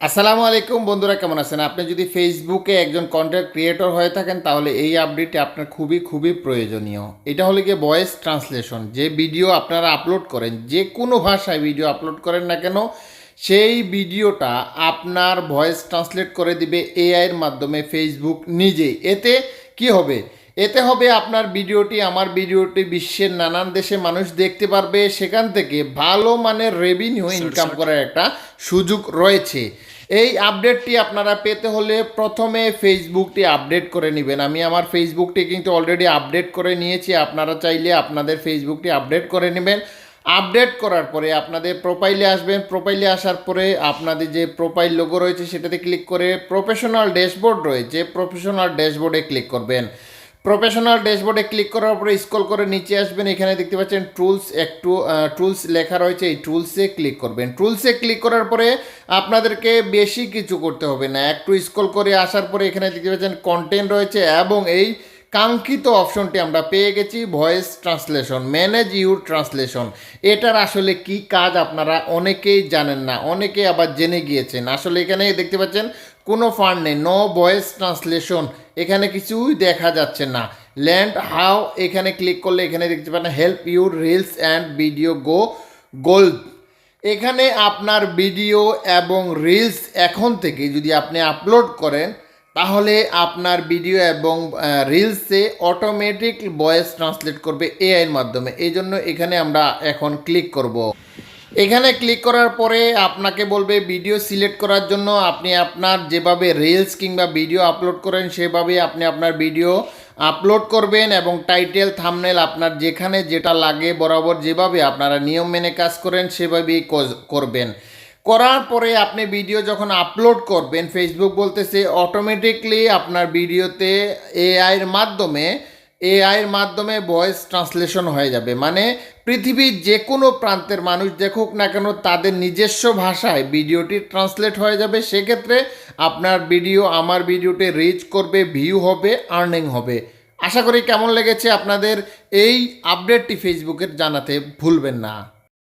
আসসালামু আলাইকুম বন্ধুরা, কেমন আছেন? আপনি যদি ফেসবুকে একজন কন্টেন্ট ক্রিয়েটর হয়ে থাকেন তাহলে এই আপডেটটি আপনার খুবই প্রয়োজনীয়। এটা হলো গিয়ে ভয়েস ট্রান্সলেশন। যে ভিডিও আপনারা আপলোড করেন, যে কোনো ভাষায় ভিডিও আপলোড করেন না কেন, সেই ভিডিওটা আপনার ভয়েস ট্রান্সলেট করে দিবে এআইয়ের মাধ্যমে ফেসবুক নিজেই। এতে কি হবে? এতে হবে আপনার ভিডিওটি, আমার ভিডিওটি বিশ্বের নানান দেশে মানুষ দেখতে পারবে। সেখান থেকে ভালো মানের রেভিনিউ ইনকাম করার একটা সুযোগ রয়েছে। এই আপডেটটি আপনারা পেতে হলে প্রথমে ফেসবুকটি আপডেট করে নেবেন। আমি আমার ফেসবুকটি কিন্তু অলরেডি আপডেট করে নিয়েছি। আপনারা চাইলে আপনাদের ফেসবুকটি আপডেট করে নেবেন। আপডেট করার পরে আপনাদের প্রোফাইলে আসবেন। প্রোফাইলে আসার পরে আপনাদের যে প্রোফাইল লোগো রয়েছে সেটাতে ক্লিক করে প্রফেশনাল ড্যাশবোর্ড রয়েছে, প্রফেশনাল ড্যাশবোর্ডে ক্লিক করবেন। প্রফেশনাল ড্যাশবোর্ডে ক্লিক করার পরে স্ক্রল করে নিচে আসবেন। এখানে দেখতে পাচ্ছেন টুলস লেখা রয়েছে, এই টুলসে ক্লিক করবেন। টুলসে ক্লিক করার পরে আপনাদেরকে বেশি কিছু করতে হবে না, একটু স্ক্রল করে আসার পরে এখানে দেখতে পাচ্ছেন কন্টেন্ট রয়েছে এবং এই কাঙ্ক্ষিত অপশনটি আমরা পেয়ে গেছি, voice translation, manage your translation. এটার আসলে কি কাজ আপনারা অনেকেই জানেন না, অনেকে আবার জেনে গিয়েছেন। আসলে এখানে দেখতে পাচ্ছেন কোনো ফান্ড নেই, নো ভয়েস ট্রান্সলেশন, এখানে কিছুই দেখা যাচ্ছে না। ল্যান্ড হাউ এখানে ক্লিক করলে এখানে দেখতে পাচ্ছেন help your reels and video go gold. এখানে আপনার ভিডিও এবং রিলস এখন থেকে যদি আপনি আপলোড করেন তাহলে আপনার ভিডিও এবং রিলসে অটোমেটিক ভয়েস ট্রান্সলেট করবে এআইয়ের মাধ্যমে। এই জন্য এখানে আমরা এখন ক্লিক করব। এখানে ক্লিক করার পরে আপনাকে বলবে ভিডিও সিলেক্ট করার জন্য। আপনি আপনার যেভাবে রিলস কিংবা ভিডিও আপলোড করেন সেভাবেই আপনি আপনার ভিডিও আপলোড করবেন এবং টাইটেল থাম্বনেল আপনার যেখানে যেটা লাগে বরাবর যেভাবে আপনারা নিয়ম মেনে কাজ করেন সেভাবেই করবেন। করার পরে আপনি ভিডিও যখন আপলোড করবেন, ফেসবুক বলতেছে অটোমেটিকলি আপনার ভিডিওতে এআইয়ের মাধ্যমে ভয়েস ট্রান্সলেশন হয়ে যাবে। মানে পৃথিবীর যে কোনো প্রান্তের মানুষ দেখুক না কেন তাদের নিজস্ব ভাষায় ভিডিওটি ট্রান্সলেট হয়ে যাবে। সেক্ষেত্রে আপনার ভিডিও আমার ভিডিওতে রিচ করবে, ভিউ হবে, আর্নিং হবে। আশা করি কেমন লেগেছে আপনাদের এই আপডেটটি ফেসবুকের জানাতে ভুলবেন না।